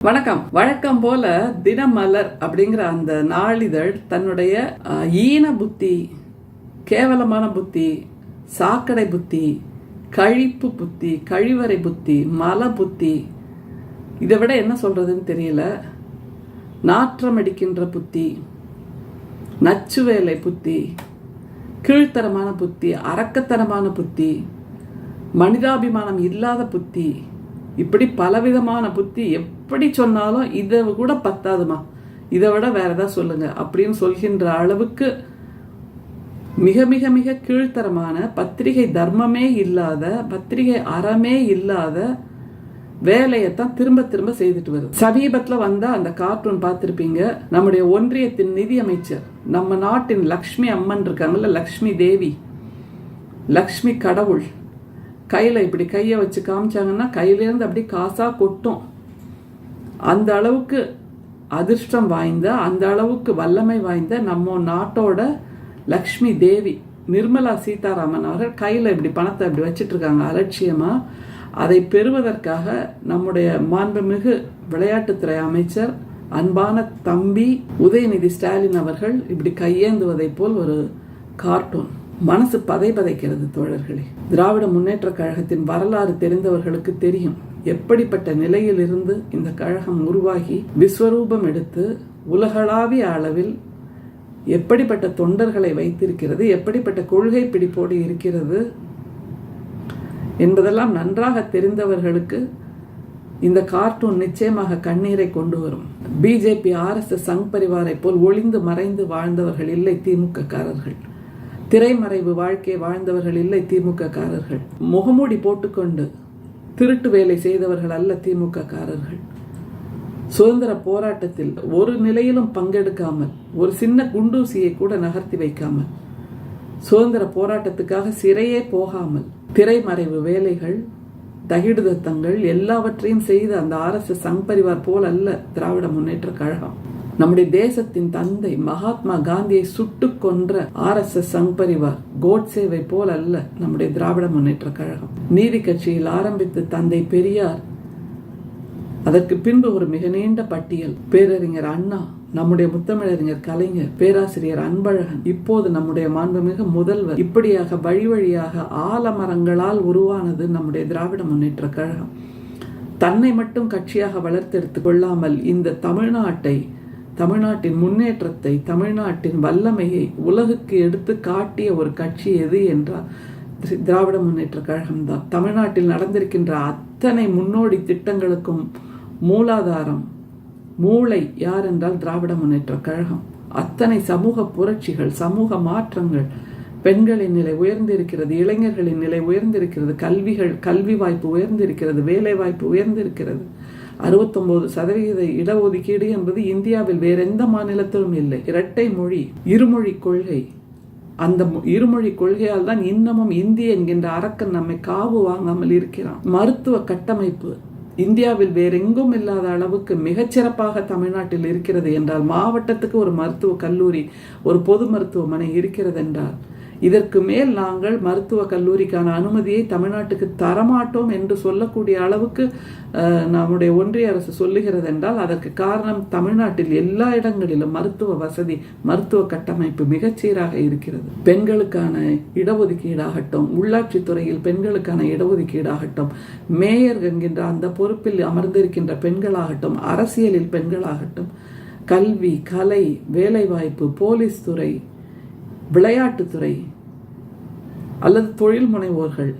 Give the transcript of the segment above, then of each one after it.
வணக்கம். வழக்கம் போல தினமலர் அப்படிங்கிற அந்த நாளிதழ் தன்னுடைய ஈன புத்தி, கேவலமான புத்தி, சாக்கடை புத்தி, கழிப்பு புத்தி, கழிவறை புத்தி, மல புத்தி, இதை விட என்ன சொல்றதுன்னு தெரியல, நாற்றம் அடிக்கின்ற புத்தி, நச்சுவேலை புத்தி, கீழ்த்தரமான புத்தி, அரக்கத்தனமான புத்தி, மனிதாபிமானம் இல்லாத புத்தி, இப்படி பலவிதமான புத்தி எப்படி சொன்னாலும் இதை கூட பத்தாதுமா, இதை விட வேற ஏதாவது சொல்லுங்க அப்படின்னு சொல்கின்ற அளவுக்கு மிக மிக மிக கீழ்த்தரமான, பத்திரிகை தர்மமே இல்லாத, பத்திரிகை அறமே இல்லாத வேலையத்தான் திரும்ப திரும்ப செய்துட்டு வருது. சமீபத்தில் வந்த அந்த கார்ட்டூன் பார்த்துருப்பீங்க. நம்முடைய ஒன்றியத்தின் நிதி அமைச்சர், நம்ம நாட்டின் லக்ஷ்மி அம்மன் இருக்காங்கல்ல, லக்ஷ்மி தேவி, லக்ஷ்மி கடவுள், கையில் இப்படி கையை வச்சு காமிச்சாங்கன்னா கையிலேருந்து அப்படி காசாக கொட்டும். அந்த அளவுக்கு அதிர்ஷ்டம் வாய்ந்த, அந்த அளவுக்கு வல்லமை வாய்ந்த நம்ம நாட்டோட லக்ஷ்மி தேவி நிர்மலா சீதாராமன் அவர்கள் கையில் இப்படி பணத்தை இப்படி வச்சிட்டு இருக்காங்க அலட்சியமாக. அதை பெறுவதற்காக நம்முடைய மாண்புமிகு விளையாட்டுத்துறை அமைச்சர் அன்பான தம்பி உதயநிதி ஸ்டாலின் அவர்கள் இப்படி கையேந்துவதை போல் ஒரு கார்ட்டூன். மனசு பதைக்கிறது தோழர்களே. திராவிட முன்னேற்ற கழகத்தின் வரலாறு தெரிந்தவர்களுக்கு தெரியும் எப்படிப்பட்ட நிலையில் இருந்து இந்த கழகம் உருவாகி விஸ்வரூபம் எடுத்து உலகளாவிய அளவில் எப்படிப்பட்ட தொண்டர்களை வைத்திருக்கிறது, எப்படிப்பட்ட கொள்கை பிடிப்போடு இருக்கிறது என்பதெல்லாம் நன்றாக தெரிந்தவர்களுக்கு இந்த கார்ட்டூன் நிச்சயமாக கண்ணீரை கொண்டு வரும். பிஜேபி, RSS, சங் பரிவாரை போல் ஒளிந்து மறைந்து வாழ்ந்தவர்கள் இல்லை திமுக காரர்கள். திரைமறைவு வாழ்க்கை வாழ்ந்தவர்கள் இல்லை திமுக காரர்கள். முகமூடி போட்டுக்கொண்டு திருட்டு வேலை செய்தவர்கள் அல்ல திமுக காரர்கள். சுதந்திர போராட்டத்தில் ஒரு நிலையிலும் பங்கெடுக்காமல், ஒரு சின்ன குண்டூசியை கூட நகர்த்தி வைக்காமல், சுதந்திர போராட்டத்துக்காக சிறையே போகாமல், திரைமறைவு வேலைகள், தகிடுதத்தங்கள் எல்லாவற்றையும் செய்த அந்த RSS சங் பரிவார் போல் அல்ல திராவிட முன்னேற்ற கழகம். நம்முடைய தேசத்தின் தந்தை மகாத்மா காந்தியை சுட்டு கொன்ற RSS சங் பரிவார், கோட்சேவை போல் அல்ல நம்முடைய திராவிட முன்னேற்ற கழகம். நீதி கட்சியில் ஆரம்பித்து தந்தை பெரியார், அதற்கு பின்பு ஒரு மிக நீண்ட பட்டியல், பேரறிஞர் அண்ணா, நம்முடைய முத்தமிழறிஞர் கலைஞர், பேராசிரியர் அன்பழகன், இப்போது நம்முடைய மாண்புமிகு முதல்வர், இப்படியாக வழி வழியாக ஆலமரங்களால் உருவானது நம்முடைய திராவிட முன்னேற்ற கழகம். தன்னை மட்டும் கட்சியாக வளர்த்தெடுத்துக் கொள்ளாமல் இந்த தமிழ்நாட்டின் முன்னேற்றத்தை, தமிழ்நாட்டின் வல்லமையை உலகுக்கு எடுத்து காட்டிய ஒரு கட்சி எது என்றால் திராவிட முன்னேற்ற கழகம்தான். தமிழ்நாட்டில் நடந்திருக்கின்ற அத்தனை முன்னோடி திட்டங்களுக்கும் மூலாதாரம், மூளை யார் என்றால் திராவிட முன்னேற்ற கழகம். அத்தனை சமூக புரட்சிகள், சமூக மாற்றங்கள், பெண்களின் நிலை உயர்ந்திருக்கிறது, இளைஞர்களின் நிலை உயர்ந்திருக்கிறது, கல்வி வாய்ப்பு உயர்ந்திருக்கிறது, வேலை வாய்ப்பு உயர்ந்திருக்கிறது. 69% இடஒதுக்கீடு என்பது இந்தியாவில் வேற எந்த மாநிலத்திலும் இல்லை. இரட்டை மொழி, இருமொழி கொள்கை, அந்த இருமொழி கொள்கையால் தான் இன்னமும் இந்திய என்கின்ற அரக்கன் நம்மை காவு வாங்காமல் இருக்கிறான். மருத்துவ கட்டமைப்பு இந்தியாவில் வேறெங்கும் இல்லாத அளவுக்கு மிகச்சிறப்பாக தமிழ்நாட்டில் இருக்கிறது என்றால், மாவட்டத்துக்கு ஒரு மருத்துவ கல்லூரி, ஒரு பொது மருத்துவமனை இருக்கிறது என்றால், இதற்கு மேல் நாங்கள் மருத்துவ கல்லூரிக்கான அனுமதியை தமிழ்நாட்டுக்கு தரமாட்டோம் என்று சொல்லக்கூடிய அளவுக்கு நம்முடைய ஒன்றிய அரசு சொல்லுகிறது என்றால், அதற்கு காரணம் தமிழ்நாட்டில் எல்லா இடங்களிலும் மருத்துவ வசதி, மருத்துவ கட்டமைப்பு மிகச்சீராக இருக்கிறது. பெண்களுக்கான இடஒதுக்கீடாகட்டும், உள்ளாட்சித்துறையில் பெண்களுக்கான இடஒதுக்கீடாகட்டும், மேயர் என்கின்ற அந்த பொறுப்பில் அமர்ந்திருக்கின்ற பெண்களாகட்டும், அரசியலில் பெண்களாகட்டும், கல்வி, கலை, வேலைவாய்ப்பு, போலீஸ் துறை, விளையாட்டுத்துறை அல்லது தொழில் முனைவோர்கள்,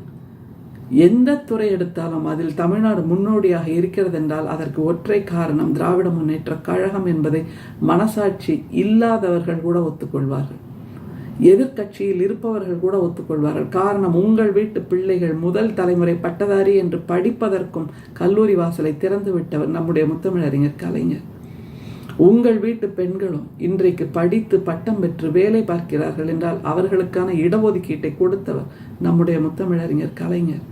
எந்த துறை எடுத்தாலும் அதில் தமிழ்நாடு முன்னோடியாக இருக்கிறது என்றால் அதற்கு ஒற்றை காரணம் திராவிட முன்னேற்ற கழகம் என்பதை மனசாட்சி இல்லாதவர்கள் கூட ஒத்துக்கொள்வார்கள். எதிர்கட்சியில் இருப்பவர்கள் கூட ஒத்துக்கொள்வார்கள். காரணம், உங்கள் வீட்டு பிள்ளைகள் முதல் தலைமுறை பட்டதாரி என்று படிப்பதற்கும் கல்லூரி வாசலை திறந்து விட்டவர் நம்முடைய முத்தமிழறிஞர் கலைஞர். உங்கள் வீட்டு பெண்களும் இன்றைக்கு படித்து பட்டம் பெற்று வேலை பார்க்கிறார்கள் என்றால் அவர்களுக்கான இடஒதுக்கீட்டை கொடுத்தவர் நம்முடைய முத்தமிழறிஞர் கலைஞர்.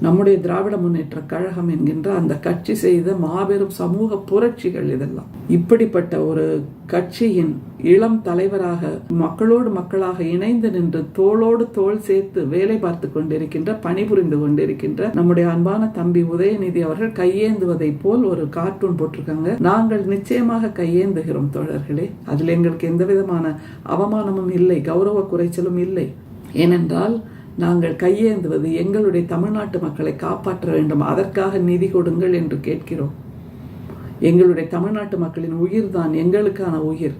நம்முடைய திராவிட முன்னேற்ற கழகம் என்கின்ற அந்த கட்சி செய்த மாபெரும் சமூக புரட்சிகள் இதெல்லாம். இப்படிப்பட்ட ஒரு கட்சியின் இளம் தலைவராக மக்களோடு மக்களாக இணைந்து நின்று தோளோடு தோள் சேர்த்து வேலை பார்த்து கொண்டிருக்கின்ற, பணிபுரிந்து கொண்டிருக்கின்ற நம்முடைய அன்பான தம்பி உதயநிதி அவர்கள் கையேந்துவதை போல் ஒரு கார்ட்டூன் போட்டிருக்காங்க. நாங்கள் நிச்சயமாக கையேந்துகிறோம் தோழர்களே. அதில் எங்களுக்கு எந்த விதமான அவமானமும் இல்லை, கௌரவ குறைச்சலும் இல்லை. ஏனென்றால் நாங்கள் கையேந்துவது எங்களுடைய தமிழ்நாட்டு மக்களை காப்பாற்ற வேண்டும், அதற்காக நிதி கொடுங்கள் என்று கேட்கிறோம். எங்களுடைய தமிழ்நாட்டு மக்களின் உயிர் தான் எங்களுக்கான உயிர்.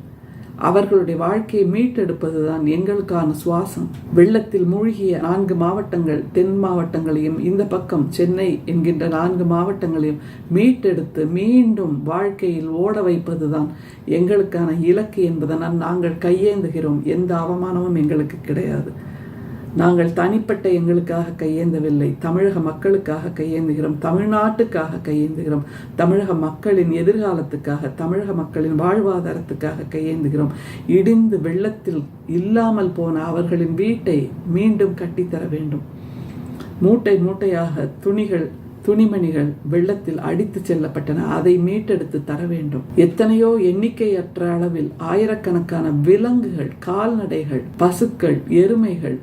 அவர்களுடைய வாழ்க்கையை மீட்டெடுப்பதுதான் எங்களுக்கான சுவாசம். வெள்ளத்தில் மூழ்கிய 4 மாவட்டங்கள், தென் மாவட்டங்களையும் இந்த பக்கம் சென்னை என்கின்ற 4 மாவட்டங்களையும் மீட்டெடுத்து மீண்டும் வாழ்க்கையில் ஓட வைப்பதுதான் எங்களுக்கான இலக்கு என்பதனால் நாங்கள் கையேந்துகிறோம். எந்த அவமானமும் எங்களுக்கு கிடையாது. நாங்கள் தனிப்பட்ட எங்களுக்காக கையேந்தவில்லை, தமிழக மக்களுக்காக கையேந்துகிறோம், தமிழ்நாட்டுக்காக கையேந்துகிறோம், தமிழக மக்களின் எதிர்காலத்துக்காக, தமிழக மக்களின் வாழ்வாதாரத்துக்காக கையேந்துகிறோம். இடிந்து வெள்ளத்தில் இல்லாமல் போன அவர்களின் வீட்டை மீண்டும் கட்டித்தர வேண்டும். மூட்டை மூட்டையாக துணிமணிகள் வெள்ளத்தில் அடித்து செல்லப்பட்டன, அதை மீட்டெடுத்து தர வேண்டும். எத்தனையோ எண்ணிக்கையற்ற அளவில் ஆயிரக்கணக்கான விலங்குகள், கால்நடைகள், பசுக்கள், எருமைகள்,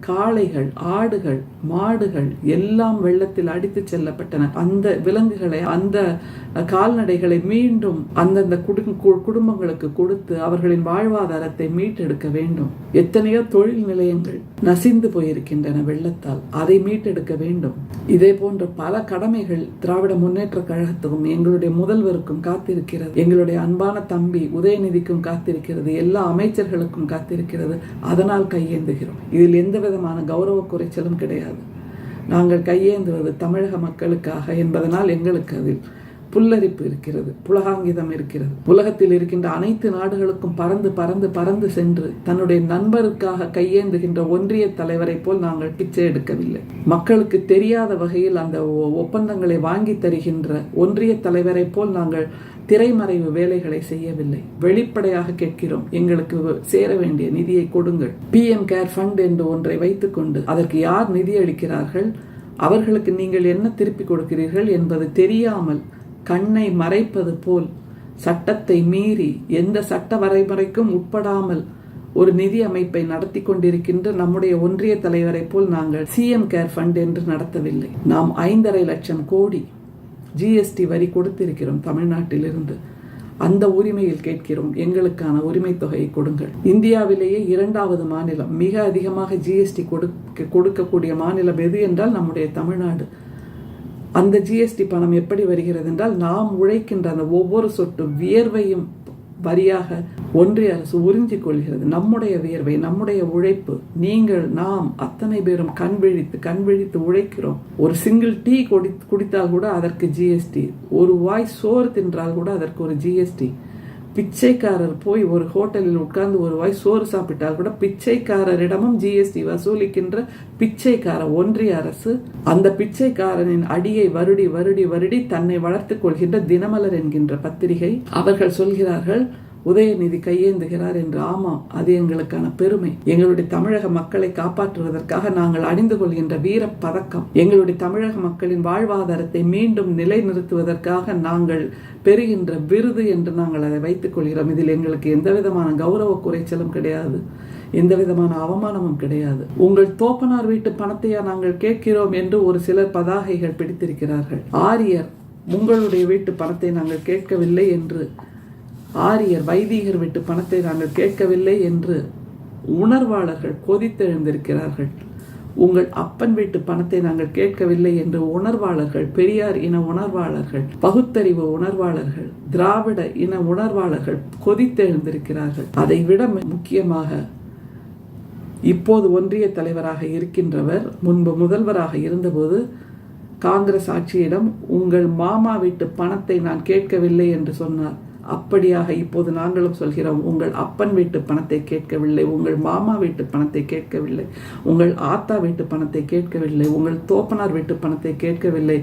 காளைகள், ஆடுகள், மாடுகள் எல்லாம் வெள்ளத்தில் அடித்து செல்லப்பட்டன. அந்த விலங்குகளை, அந்த கால்நடைகளை மீண்டும் அந்தந்த குடும்பங்களுக்கு கொடுத்து அவர்களின் வாழ்வாதாரத்தை மீட்டெடுக்க வேண்டும். எத்தனையோ தொழில் நிலையங்கள் நசிந்து போயிருக்கின்றன வெள்ளத்தால், அதை மீட்டெடுக்க வேண்டும். இதே போன்ற பல கடமைகள் திராவிட முன்னேற்ற கழகத்துக்கும் எங்களுடைய முதல்வருக்கும் காத்திருக்கிறது, எங்களுடைய அன்பான தம்பி உதயநிதிக்கும் காத்திருக்கிறது, எல்லா அமைச்சர்களுக்கும் காத்திருக்கிறது. அதனால் கையேந்துகிறோம். இதில் எந்த விதமான கௌரவ குறைச்சலும் கிடையாது. நாங்கள் கையேந்துவது தமிழக மக்களுக்காக என்பதனால் எங்களுக்கு அதில் புல்லரிப்பு இருக்கிறது, புலகாங்கிதம் இருக்கிறது. உலகத்தில் இருக்கின்ற அனைத்து நாடுகளுக்கும் பறந்து பறந்து பறந்து சென்று தன்னுடைய நண்பருக்காக கையேந்துகின்ற ஒன்றிய தலைவரை போல் நாங்கள் பிச்சை எடுக்கவில்லை. மக்களுக்கு தெரியாத வகையில் அந்த ஒப்பந்தங்களை வாங்கி தருகின்ற ஒன்றிய தலைவரை போல் நாங்கள் திரைமறைவு வேலைகளை செய்யவில்லை. வெளிப்படையாக கேட்கிறோம், எங்களுக்கு சேர வேண்டிய நிதியை கொடுங்கள். PM கேர் ஃபண்ட் என்று ஒன்றை வைத்துக்கொண்டு அதற்கு யார் நிதி அளிக்கிறார்கள், அவர்களுக்கு நீங்கள் என்ன திருப்பி கொடுக்கிறீர்கள் என்பது தெரியாமல் கண்ணை மறைப்பது போல் சட்டத்தை மீறி எந்த சட்ட வரைமுறைக்கும் உட்படாமல் ஒரு நிதி அமைப்பை நடத்தி கொண்டிருக்கின்ற நம்முடைய ஒன்றிய தலைவரை போல் நாங்கள் CM கேர் ஃபண்ட் என்று நடத்தவில்லை. நாம் 5.5 லட்சம் கோடி GST வரி கொடுத்திருக்கிறோம் தமிழ்நாட்டிலிருந்து. அந்த உரிமையில் கேட்கிறோம், எங்களுக்கான உரிமை தொகையை கொடுங்கள். இந்தியாவிலேயே 2வது மாநிலம், மிக அதிகமாக GST கொடுக்கக்கூடிய மாநிலம் எது என்றால் நம்முடைய தமிழ்நாடு. அந்த GST பணம் எப்படி வருகிறது என்றால் நாம் உழைக்கின்ற அந்த ஒவ்வொரு சொட்டு வியர்வையும் வரியாக ஒன்றிய அரசு உறிஞ்சிக் கொள்கிறது. நம்முடைய வியர்வை, நம்முடைய உழைப்பு, நீங்கள் நாம் அத்தனை பேரும் கண் விழித்து உழைக்கிறோம். ஒரு சிங்கிள் டீ குடித்தால் கூட அதற்கு GST, ஒரு வாய் சோறு தின்றால் கூட அதற்கு ஒரு GST. பிச்சைக்காரர் போய் ஒரு ஹோட்டலில் உட்கார்ந்து ஒரு வாய் சோறு சாப்பிட்டால் கூட பிச்சைக்காரரிடமும் GST வசூலிக்கின்ற பிச்சைக்கார ஒன்றிய அரசு. அந்த பிச்சைக்காரனின் அடியை வருடி வருடி வருடி தன்னை வளர்த்துக் கொள்கின்ற தினமலர் என்கின்ற பத்திரிகை, அவர்கள் சொல்கிறார்கள் உதயநிதி கையேந்துகிறார் என்று. ஆமாம், அது எங்களுக்கான பெருமை. எங்களுடைய தமிழக மக்களை காப்பாற்றுவதற்காக நாங்கள் அணிந்து கொள்கின்ற வீர பதக்கம், எங்களுடைய தமிழக மக்களின் வாழ்வாதாரத்தை மீண்டும் நிலைநிறுத்துவதற்காக நாங்கள் பெறுகின்ற விருது என்று நாங்கள் அதை வைத்துக் கொள்கிறோம். இதில் எங்களுக்கு எந்த விதமான கௌரவ குறைச்சலும் கிடையாது, எந்த விதமான அவமானமும் கிடையாது. உங்கள் தோப்பனார் வீட்டு பணத்தையா நாங்கள் கேட்கிறோம் என்று ஒரு சிலர் பதாகைகள் பிடித்திருக்கிறார்கள். ஆரியர் உங்களுடைய வீட்டு பணத்தை நாங்கள் கேட்கவில்லை என்று, ஆரியர் வைதிகர் வீட்டு பணத்தை நாங்கள் கேட்கவில்லை என்று உணர்வாளர்கள் கொதித்தெழுந்திருக்கிறார்கள். உங்கள் அப்பன் வீட்டு பணத்தை நாங்கள் கேட்கவில்லை என்று உணர்வாளர்கள், பெரியார் இன உணர்வாளர்கள், பகுத்தறிவு உணர்வாளர்கள், திராவிட இன உணர்வாளர்கள் கொதித்தெழுந்திருக்கிறார்கள். அதை விட முக்கியமாக இப்போது ஒன்றிய தலைவராக இருக்கின்றவர் முன்பு முதல்வராக இருந்தபோது காங்கிரஸ் ஆட்சியிடம் உங்கள் மாமா வீட்டு பணத்தை நான் கேட்கவில்லை என்று சொன்னார். அப்படியாக இப்போது நாங்களும் சொல்கிறோம், உங்கள் அப்பன் வீட்டு பணத்தை கேட்கவில்லை, உங்கள் மாமா வீட்டு பணத்தை கேட்கவில்லை, உங்கள் ஆத்தா வீட்டு பணத்தை கேட்கவில்லை, உங்கள் தோப்பனார் வீட்டு பணத்தை கேட்கவில்லை.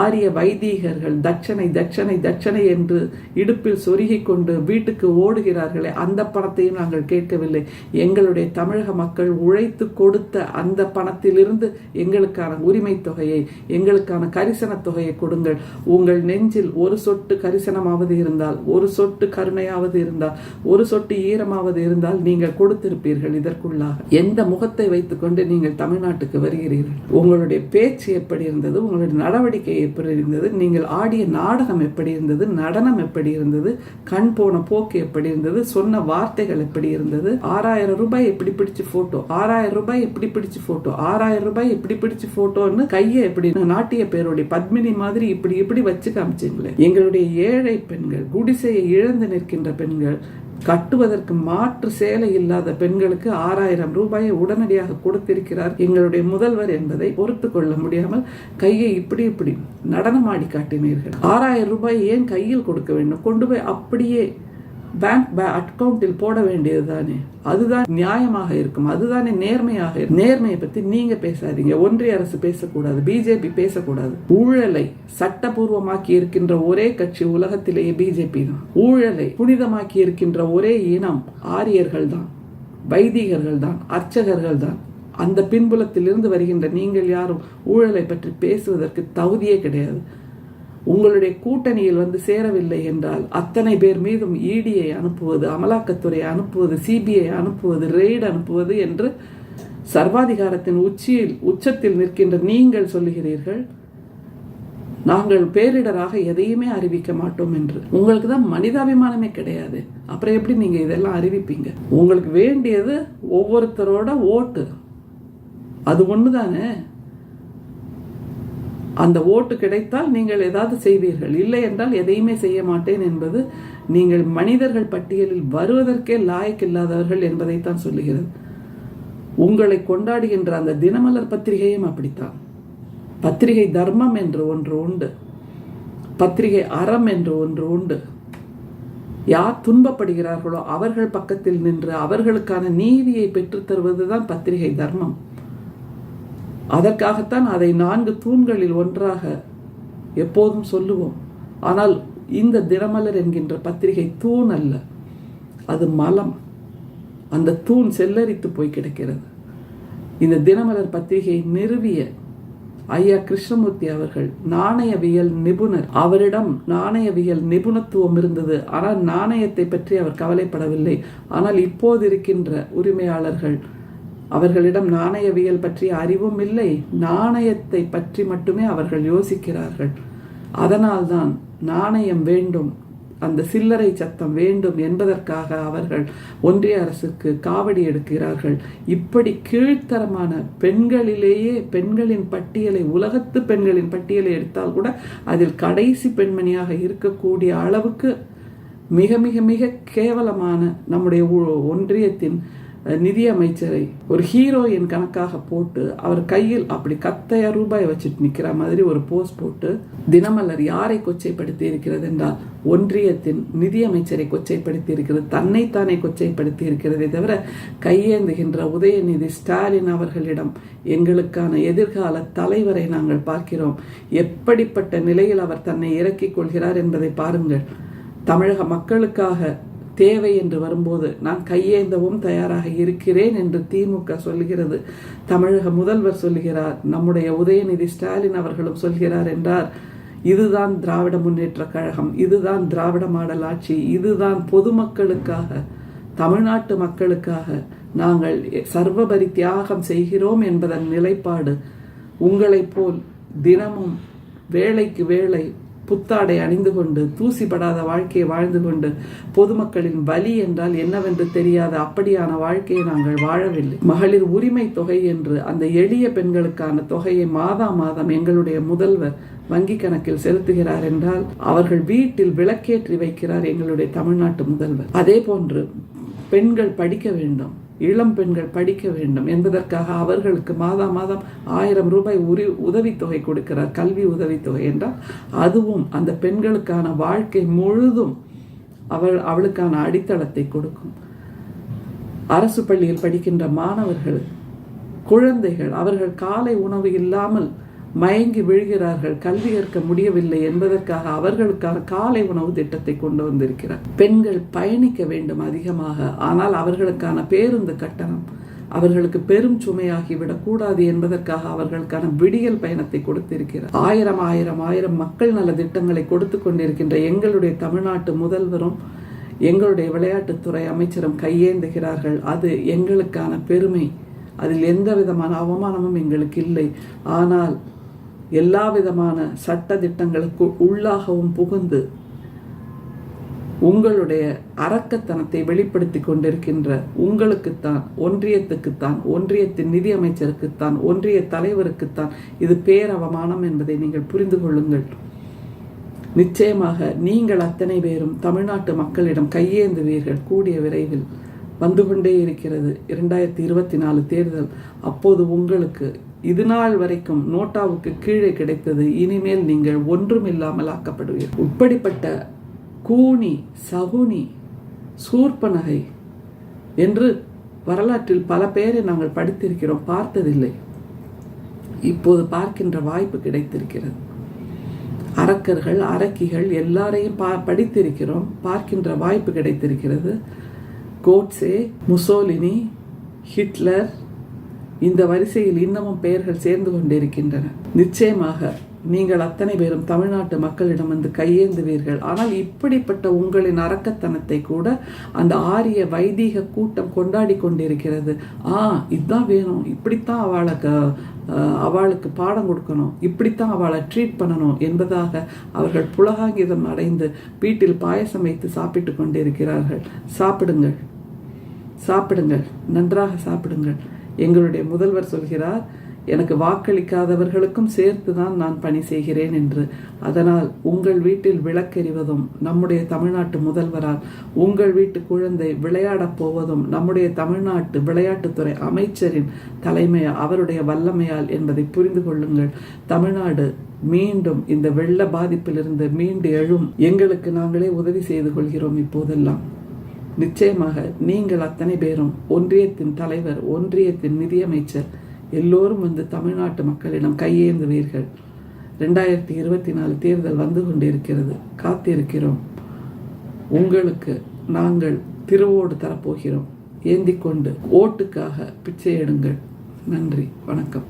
ஆரிய வைதீகர்கள் தட்சணை தட்சணை தட்சணை என்று இடுப்பில் சொருகி கொண்டு வீட்டுக்கு ஓடுகிறார்களே, அந்த பணத்தையும் நாங்கள் கேட்கவில்லை. எங்களுடைய தமிழக மக்கள் உழைத்து கொடுத்த அந்த பணத்திலிருந்து எங்களுக்கான உரிமை தொகையை, எங்களுக்கான கரிசன தொகையை கொடுங்கள். உங்கள் நெஞ்சில் ஒரு சொட்டு கரிசனமாவது இருந்தால், ஒரு சொட்டு கருணையாவது இருந்தால், ஒரு சொட்டு ஈரமாவது இருந்தால் நீங்கள் கொடுத்திருப்பீர்கள். இதற்குள்ளாக எந்த முகத்தை வைத்துக்கொண்டு நீங்கள் தமிழ்நாட்டுக்கு வருகிறீர்கள்? உங்களுடைய பேச்சு எப்படி இருந்தது? உங்களுடைய நடவடிக்கை எப்படி இருந்தது? நீங்கள் ஆடிய நாடகம் எப்படி இருந்தது? நடனம் எப்படி இருந்தது? கண் போன போக்கு எப்படி இருந்தது? சொன்ன வார்த்தைகள் எப்படி இருந்தது? 6000 ரூபாய் எப்படி பிடிச்சு போட்டோ, 6000 ரூபாய் எப்படி பிடிச்சு போட்டோ, 6000 ரூபாய் எப்படி பிடிச்சு போட்டோன்னு கையை எப்படி நாட்டிய பேருடைய பத்மினி மாதிரி இப்படி இப்படி வச்சு காமிச்சிங்களே. எங்களுடைய ஏழை பெண்கள், குடிசையை இழந்து நிற்கின்ற பெண்கள், கட்டுவதற்கு மாற்று சேலை இல்லாத பெண்களுக்கு 6000 ரூபாயை உடனடியாக கொடுத்திருக்கிறார் எங்களுடைய முதல்வர் என்பதை பொறுத்து கொள்ள முடியாமல் கையை இப்படி இப்படி நடனமாடி காட்டினீர்கள். 6000 ரூபாய் ஏன் கையில் கொடுக்க வேண்டும்? கொண்டு போய் அப்படியே பேங்க் அக்கவுண்டில் போட வேண்டியதுதானே. அதுதான் நியாயமாக இருக்கும், அதுதானே நேர்மையாக இருக்கும். நேர்மையை பத்தி நீங்க பேசாதீங்க, ஒன்றிய அரசு பேசக்கூடாது, பிஜேபி பேசக்கூடாது. ஊழலை சட்டபூர்வமாக்கி இருக்கின்ற ஒரே கட்சி உலகத்திலேயே பிஜேபி தான். ஊழலை புனிதமாக்கி இருக்கின்ற ஒரே இனம் ஆரியர்கள் தான், வைதிகர்கள் தான், அர்ச்சகர்கள் தான். அந்த பின்புலத்திலிருந்து வருகின்ற நீங்கள் யாரும் ஊழலை பற்றி பேசுவதற்கு தகுதியே கிடையாது. உங்களுடைய கூட்டணியில் வந்து சேரவில்லை என்றால் அத்தனை பேர் மீதும் இடியை அனுப்புவது, அமலாக்கத்துறை அனுப்புவது, சிபிஐ அனுப்புவது, ரெய்டு அனுப்புவது என்று சர்வாதிகாரத்தின் உச்சத்தில் நிற்கின்ற நீங்கள் சொல்லுகிறீர்கள் நாங்கள் பேரிடராக எதையுமே அறிவிக்க மாட்டோம் என்று. உங்களுக்கு தான் மனிதாபிமானமே கிடையாது. அப்புறம் எப்படி நீங்க இதெல்லாம் அறிவிப்பீங்க? உங்களுக்கு வேண்டியது ஒவ்வொருத்தரோட ஓட்டு, அது ஒண்ணுதானே. அந்த ஓட்டு கிடைத்தால் நீங்கள் ஏதாவது செய்வீர்கள், இல்லை என்றால் எதையுமே செய்ய மாட்டேன் என்பது நீங்கள் மனிதர்கள் பட்டியலில் வருவதற்கே லாயக்கில்லாதவர்கள் என்பதைத்தான் சொல்லுகிறது. உங்களை கொண்டாடுகின்ற அந்த தினமலர் பத்திரிகையும் அப்படித்தான். பத்திரிகை தர்மம் என்று ஒன்று உண்டு, பத்திரிகை அறம் என்று ஒன்று உண்டு. யார் துன்பப்படுகிறார்களோ அவர்கள் பக்கத்தில் நின்று அவர்களுக்கான நீதியை பெற்றுத் தருவதுதான் பத்திரிகை தர்மம். அதற்காகத்தான் அதை 4 தூண்களில் ஒன்றாக எப்போதும் சொல்லுவோம். ஆனால் இந்த தினமலர் என்கின்ற பத்திரிகை தூண் அல்ல, அது மலம். அந்த தூண் செல்லரித்து போய் கிடக்கிறது. இந்த தினமலர் பத்திரிகையை நிறுவிய ஐயா கிருஷ்ணமூர்த்தி அவர்கள் நாணயவியல் நிபுணர். அவரிடம் நாணயவியல் நிபுணத்துவம் இருந்தது, ஆனால் நாணயத்தை பற்றி அவர் கவலைப்படவில்லை. ஆனால் இப்போது இருக்கின்ற உரிமையாளர்கள், அவர்களிடம் நாணயவியல் பற்றிய அறிவும் இல்லை, நாணயத்தை பற்றி மட்டுமே அவர்கள் யோசிக்கிறார்கள். அதனால்தான் நாணயம் வேண்டும், அந்த சில்லறை சத்தம் வேண்டும் என்பதற்காக அவர்கள் ஒன்றிய அரசுக்கு காவடி எடுக்கிறார்கள். இப்படி கீழ்த்தரமான பெண்களிலேயே பெண்களின் பட்டியலை, உலகத்து பெண்களின் பட்டியலை எடுத்தால் கூட அதில் கடைசி பெண்மணியாக இருக்கக்கூடிய அளவுக்கு மிக மிக மிக கேவலமான நம்முடைய ஒன்றியத்தின் நிதியமைச்சரை ஒரு ஹீரோயின் கணக்காக போட்டு அவர் கையில் அப்படி 10,000 ரூபாய் வச்சுட்டு நிற்கிற மாதிரி ஒரு போஸ்ட் போட்டு தினமலர் யாரை கொச்சைப்படுத்தி இருக்கிறது என்றால் ஒன்றியத்தின் நிதியமைச்சரை கொச்சைப்படுத்தி இருக்கிறது, தன்னைத்தானே கொச்சைப்படுத்தி இருக்கிறதே தவிர கையேந்துகின்ற உதயநிதி ஸ்டாலின் அவர்களிடம் எங்களுக்கான எதிர்கால தலைவரை நாங்கள் பார்க்கிறோம். எப்படிப்பட்ட நிலையில் அவர் தன்னை இறக்கிக் கொள்கிறார் என்பதை பாருங்கள். தமிழக மக்களுக்காக தேவை என்று வரும்போது நான் கையேந்தவும் தயாராக இருக்கிறேன் என்று திமுக சொல்லுகிறது, தமிழக முதல்வர் சொல்லுகிறார், நம்முடைய உதயநிதி ஸ்டாலின் அவர்களும் சொல்கிறார் என்றார். இதுதான் திராவிட முன்னேற்ற கழகம், இதுதான் திராவிட மாடல் ஆட்சி, இதுதான் பொதுமக்களுக்காக, தமிழ்நாட்டு மக்களுக்காக நாங்கள் சர்வபரி தியாகம் செய்கிறோம் என்பதன் நிலைப்பாடு. உங்களைப் போல் தினமும் வேளைக்கு வேளை புத்தாடை அணிந்து கொண்டு தூசிப்படாத வாழ்க்கையை வாழ்ந்து கொண்டு பொதுமக்களின் வலி என்றால் என்னவென்று தெரியாத அப்படியான வாழ்க்கையை நாங்கள் வாழவில்லை. மகளிர் உரிமை தொகை என்று அந்த எளிய பெண்களுக்கான தொகையை மாதம் எங்களுடைய முதல்வர் வங்கி கணக்கில் செலுத்துகிறார் என்றால் அவர்கள் வீட்டில் விளக்கேற்றி வைக்கிறார் எங்களுடைய தமிழ்நாட்டு முதல்வர். அதே போன்று பெண்கள் படிக்க வேண்டும், இளம் பெண்கள் படிக்க வேண்டும் என்பதற்காக அவர்களுக்கு மாதம் 1000 ரூபாய் உதவித்தொகை கொடுக்கிறார், கல்வி உதவித்தொகை என்றால் அதுவும் அந்த பெண்களுக்கான வாழ்க்கை முழுதும் அவளுக்கான அடித்தளத்தை கொடுக்கும். அரசு பள்ளியில் படிக்கின்ற மாணவர்கள், குழந்தைகள், அவர்கள் காலை உணவு இல்லாமல் மயங்கி விழுகிறார்கள், கல்வி கற்க முடியவில்லை என்பதற்காக அவர்களுக்கான காலை உணவு திட்டத்தை கொண்டு வந்திருக்கிறார். பெண்கள் பயணிக்க வேண்டும் அதிகமாக, ஆனால் அவர்களுக்கான பேருந்து கட்டணம் அவர்களுக்கு பெரும் சுமையாகிவிடக் கூடாது என்பதற்காக அவர்களுக்கான விடியல் பயணத்தை கொடுத்திருக்கிறார். ஆயிரம் மக்கள் நல திட்டங்களை கொடுத்து கொண்டிருக்கின்ற எங்களுடைய தமிழ்நாட்டு முதல்வரும் எங்களுடைய விளையாட்டுத்துறை அமைச்சரும் கையேந்துகிறார்கள். அது எங்களுக்கான பெருமை. அதில் எந்த விதமான அவமானமும் எங்களுக்கு இல்லை. ஆனால் எல்லா விதமான சட்ட திட்டங்களுக்கு உள்ளாகவும் புகுந்து உங்களுடைய அரக்கத்தனத்தை வெளிப்படுத்தி கொண்டிருக்கின்ற உங்களுக்குத்தான், ஒன்றியத்துக்குத்தான், ஒன்றியத்தின் நிதி அமைச்சருக்குத்தான், ஒன்றிய தலைவருக்குத்தான் இது பேரவமானம் என்பதை நீங்கள் புரிந்து கொள்ளுங்கள். நிச்சயமாக நீங்கள் அத்தனை பேரும் தமிழ்நாட்டு மக்களிடம் கையேந்துவீர்கள். கூடிய விரைவில் வந்து கொண்டே இருக்கிறது 2024 தேர்தல். அப்போது உங்களுக்கு இது நாள் வரைக்கும் நோட்டாவுக்கு கீழே கிடைத்தது இனிமேல் நீங்கள் ஒன்றுமில்லாமல் ஆக்கப்படுவீர்கள். இப்படிப்பட்ட கூனி, சகுனி, சூர்பனகை என்று வரலாற்றில் பல பேரை நாங்கள் படித்திருக்கிறோம், பார்த்ததில்லை. இப்போது பார்க்கின்ற வாய்ப்பு கிடைத்திருக்கிறது. அரக்கர்கள், அரக்கிகள் எல்லாரையும் படித்திருக்கிறோம், பார்க்கின்ற வாய்ப்பு கிடைத்திருக்கிறது. கோட்ஸே, முசோலினி, ஹிட்லர், இந்த வரிசையில் இன்னமும் பெயர்கள் சேர்ந்து கொண்டிருக்கின்றன. நிச்சயமாக நீங்கள் அத்தனை பேரும் தமிழ்நாட்டு மக்களிடம் வந்து கையேந்துவீர்கள். ஆனால் இப்படிப்பட்ட உங்களின் அரக்கத்தனத்தை கூட அந்த ஆரிய வைதீக கூட்டம் கொண்டாடி கொண்டிருக்கிறது. இதுதான் வேணும், இப்படித்தான் அவளுக்கு பாடம் கொடுக்கணும், இப்படித்தான் அவளை ட்ரீட் பண்ணணும் என்பதாக அவர்கள் புலகாங்கிதம் அடைந்து வீட்டில் பாயசம் வைத்து சாப்பிட்டு கொண்டிருக்கிறார்கள். சாப்பிடுங்கள், சாப்பிடுங்கள், நன்றாக சாப்பிடுங்கள். எங்களுடைய முதல்வர் சொல்கிறார், எனக்கு வாக்களிக்காதவர்களுக்கும் சேர்த்துதான் நான் பணி செய்கிறேன் என்று. அதனால் உங்கள் வீட்டில் விளக்கெறிவதும் நம்முடைய தமிழ்நாட்டு முதல்வரால், உங்கள் வீட்டு குழந்தை விளையாடப் போவதும் நம்முடைய தமிழ்நாட்டு விளையாட்டுத்துறை அமைச்சரின் தலைமையால், அவருடைய வல்லமையால் என்பதை புரிந்து கொள்ளுங்கள். தமிழ்நாடு மீண்டும் இந்த வெள்ள பாதிப்பிலிருந்து மீண்டு எழும். எங்களுக்கு நாங்களே உதவி செய்து கொள்கிறோம் இப்போதெல்லாம். நிச்சயமாக நீங்கள் அத்தனை பேரும், ஒன்றியத்தின் தலைவர், ஒன்றியத்தின் நிதியமைச்சர் எல்லோரும் வந்து தமிழ்நாட்டு மக்களிடம் கையேந்துவீர்கள். 2024 தேர்தல் வந்து கொண்டிருக்கிறது, காத்திருக்கிறோம். உங்களுக்கு நாங்கள் திருவோடு தரப்போகிறோம். ஏந்திக்கொண்டு ஓட்டுக்காக பிச்சை எடுங்கள். நன்றி, வணக்கம்.